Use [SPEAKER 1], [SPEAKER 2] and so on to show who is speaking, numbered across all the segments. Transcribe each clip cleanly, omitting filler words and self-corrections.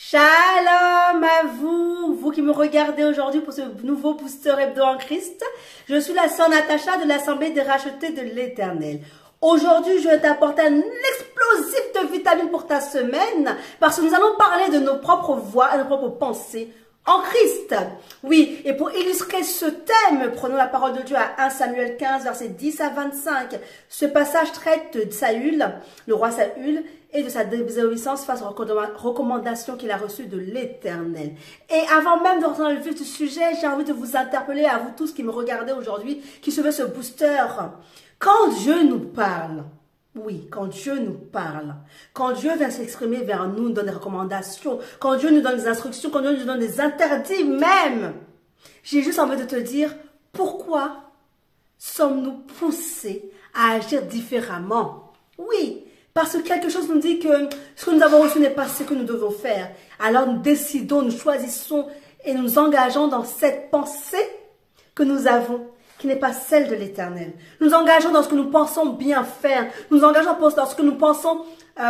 [SPEAKER 1] Shalom à vous, vous qui me regardez aujourd'hui pour ce nouveau booster hebdo en Christ. Je suis la sœur Natacha de l'Assemblée des rachetés de l'Éternel. Aujourd'hui, je vais t'apporter un explosif de vitamines pour ta semaine parce que nous allons parler de nos propres voix et de nos propres pensées en Christ. Oui, et pour illustrer ce thème, prenons la parole de Dieu à 1 Samuel 15, versets 10 à 25. Ce passage traite de Saül, le roi Saül, et de sa désobéissance face aux recommandations qu'il a reçues de l'Éternel. Et avant même de rentrer dans le vif du sujet, j'ai envie de vous interpeller, à vous tous qui me regardez aujourd'hui, qui suivez ce booster. Quand Dieu nous parle, oui, quand Dieu nous parle, quand Dieu vient s'exprimer vers nous, nous donne des recommandations, quand Dieu nous donne des instructions, quand Dieu nous donne des interdits même, j'ai juste envie de te dire, pourquoi sommes-nous poussés à agir différemment? Oui, parce que quelque chose nous dit que ce que nous avons reçu n'est pas ce que nous devons faire. Alors nous décidons, nous choisissons et nous engageons dans cette pensée que nous avons, qui n'est pas celle de l'Éternel. Nous engageons dans ce que nous pensons bien faire. Nous engageons dans ce que nous pensons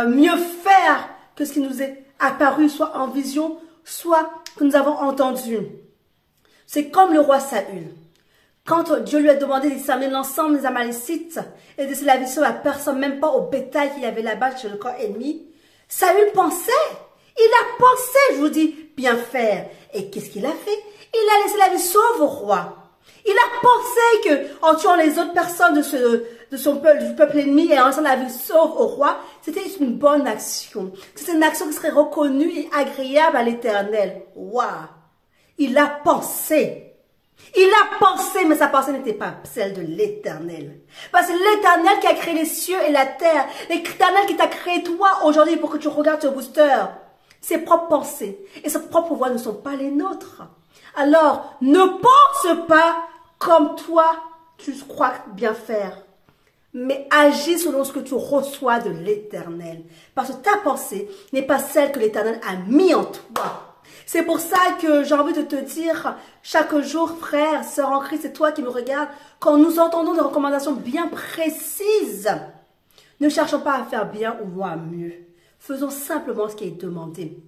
[SPEAKER 1] mieux faire que ce qui nous est apparu, soit en vision, soit que nous avons entendu. C'est comme le roi Saül. Quand Dieu lui a demandé d'examiner l'ensemble des Amalécites et de se laver sur la personne, même pas au bétail qu'il y avait là-bas chez le camp ennemi, Saül pensait, il a pensé, je vous dis, bien faire. Et qu'est-ce qu'il a fait? Il a laissé la vie sauve au roi. Il a pensé que en tuant les autres personnes du peuple ennemi et en laissant la vie sauve au roi, c'était une bonne action. C'était une action qui serait reconnue et agréable à l'Éternel. Waouh! Il a pensé. Il a pensé, mais sa pensée n'était pas celle de l'Éternel. Parce que l'Éternel qui a créé les cieux et la terre, l'Éternel qui t'a créé toi aujourd'hui pour que tu regardes ce booster, ses propres pensées et ses propres voix ne sont pas les nôtres. Alors, ne pense pas comme toi, tu crois bien faire. Mais agis selon ce que tu reçois de l'Éternel. Parce que ta pensée n'est pas celle que l'Éternel a mis en toi. C'est pour ça que j'ai envie de te dire, chaque jour, frère, sœur en Christ, c'est toi qui me regardes, quand nous entendons des recommandations bien précises, ne cherchons pas à faire bien ou à mieux. Faisons simplement ce qui est demandé.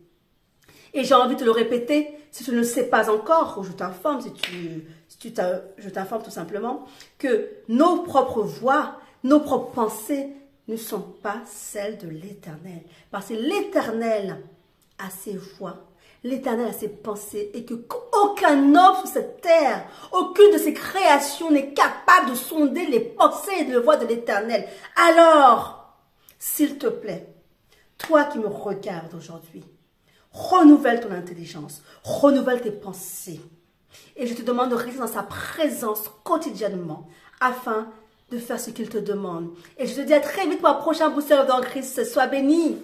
[SPEAKER 1] Et j'ai envie de te le répéter, si tu ne le sais pas encore, ou je t'informe, je t'informe tout simplement, que nos propres voix, nos propres pensées ne sont pas celles de l'Éternel. Parce que l'Éternel a ses voix, l'Éternel a ses pensées, et que aucun homme sur cette terre, aucune de ses créations n'est capable de sonder les pensées et les voix de l'Éternel. Alors, s'il te plaît, toi qui me regardes aujourd'hui, renouvelle ton intelligence, renouvelle tes pensées. Et je te demande de rester dans sa présence quotidiennement afin de faire ce qu'il te demande. Et je te dis à très vite pour un prochain booster dans Christ. Sois béni.